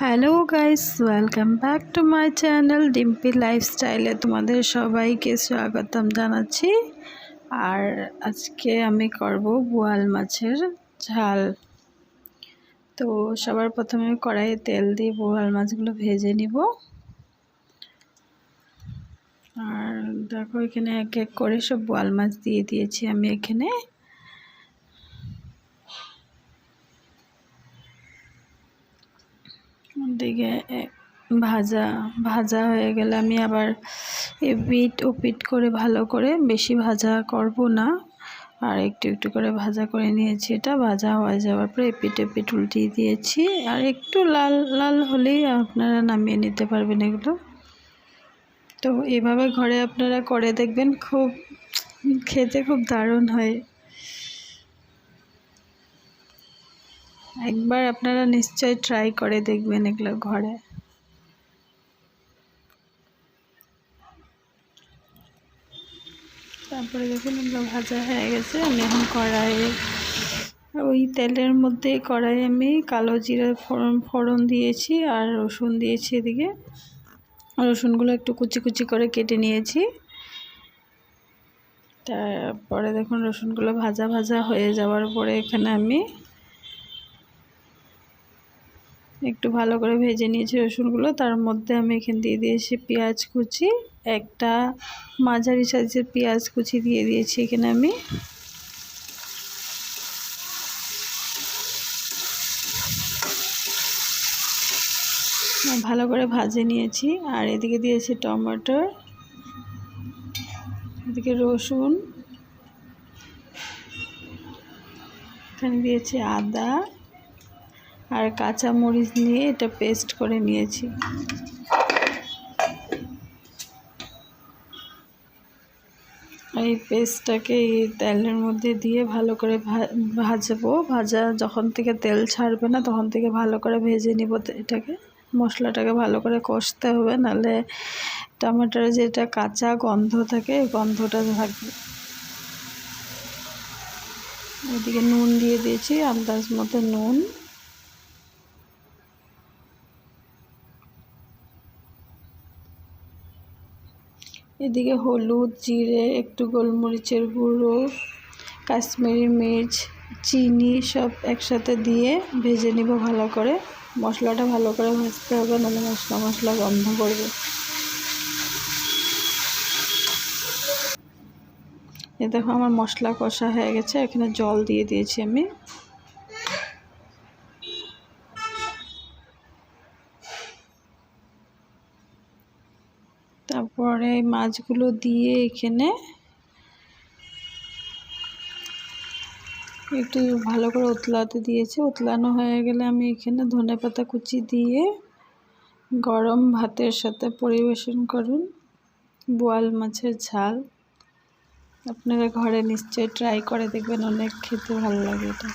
Hello guys, welcome back to my channel Dimpi লাইফস্টাইলে তোমাদের সবাইকে স্বাগতম জানাচ্ছি। আর আজকে আমি করব বোয়াল মাছের ঝাল। তো সবার প্রথমে কড়াইয়ে তেল দিয়ে বোয়াল মাছগুলো ভেজে নিব। আর দেখো এখানে এক এক করে সব বোয়াল মাছ দিয়ে দিয়েছি আমি এখানে। দিকে ভাজা ভাজা হয়ে গেলে আমি আবার এপিট ওপিট করে ভালো করে, বেশি ভাজা করব না, আর একটু একটু করে ভাজা করে নিয়েছি। এটা ভাজা হয়ে যাওয়ার পরে এপিট এপিট উল্টিয়ে দিয়েছি। আর একটু লাল লাল হলেই আপনারা নামিয়ে নিতে পারবেন এগুলো। তো এভাবে ঘরে আপনারা করে দেখবেন, খুব খেতে খুব দারুণ হয়। একবার আপনারা নিশ্চয়ই ট্রাই করে দেখবেন এগুলো ঘরে। তারপরে দেখুন এগুলো ভাজা হয়ে গেছে। আমি এখন কড়াইয়ে ওই তেলের মধ্যে কড়াইয়ে আমি কালো জিরা ফোড়ন দিয়েছি আর রসুন দিয়েছি। এদিকে রসুনগুলো একটু কুচি কুচি করে কেটে নিয়েছি। তারপরে দেখুন রসুনগুলো ভাজা ভাজা হয়ে যাওয়ার পরে এখানে আমি একটু ভালো করে ভেজে নিয়েছি রসুনগুলো। তার মধ্যে আমি এখানে দিয়ে দিয়েছি পেঁয়াজ কুচি, একটা মাঝারি সাইজের পেঁয়াজ কুচি দিয়ে দিয়েছি এখানে আমি। ভালো করে ভাজে নিয়েছি। আর এদিকে দিয়েছি টমেটো, এদিকে রসুন, এখানে দিয়েছি আদা আর কাঁচা মরিচ নিয়ে এটা পেস্ট করে নিয়েছি। এই পেস্টটাকে এই তেলের মধ্যে দিয়ে ভালো করে ভাজবো। ভাজা যখন থেকে তেল ছাড়বে না তখন থেকে ভালো করে ভেজে নিব। এটাকে মশলাটাকে ভালো করে কষতে হবে, নাহলে টমেটোর যেটা কাঁচা গন্ধ থাকে এই গন্ধটা থাকবে। এদিকে নুন দিয়ে দিয়েছি, আন্দাজ মতো নুন। এদিকে হলুদ, জিরে, একটু গোলমরিচের গুঁড়ো, কাশ্মীরি মির্চ, চিনি সব একসাথে দিয়ে ভেজে নিব ভালো করে। মশলাটা ভালো করে ভাজতে হবে, নাহলে মশলা গন্ধ করবে। এ দেখো আমার মশলা কষা হয়ে গেছে। এখানে জল দিয়ে দিয়েছি আমি। তারপরে মাছগুলো দিয়ে এখানে একটু ভালো করে উতলাতে দিয়েছি। উতলানো হয়ে গেলে আমি এখানে ধনেপাতা কুচি দিয়ে গরম ভাতের সাথে পরিবেশন করুন বোয়াল মাছের ঝাল। আপনারা ঘরে নিশ্চয়ই ট্রাই করে দেখবেন, অনেক খেতে ভালো লাগে এটা।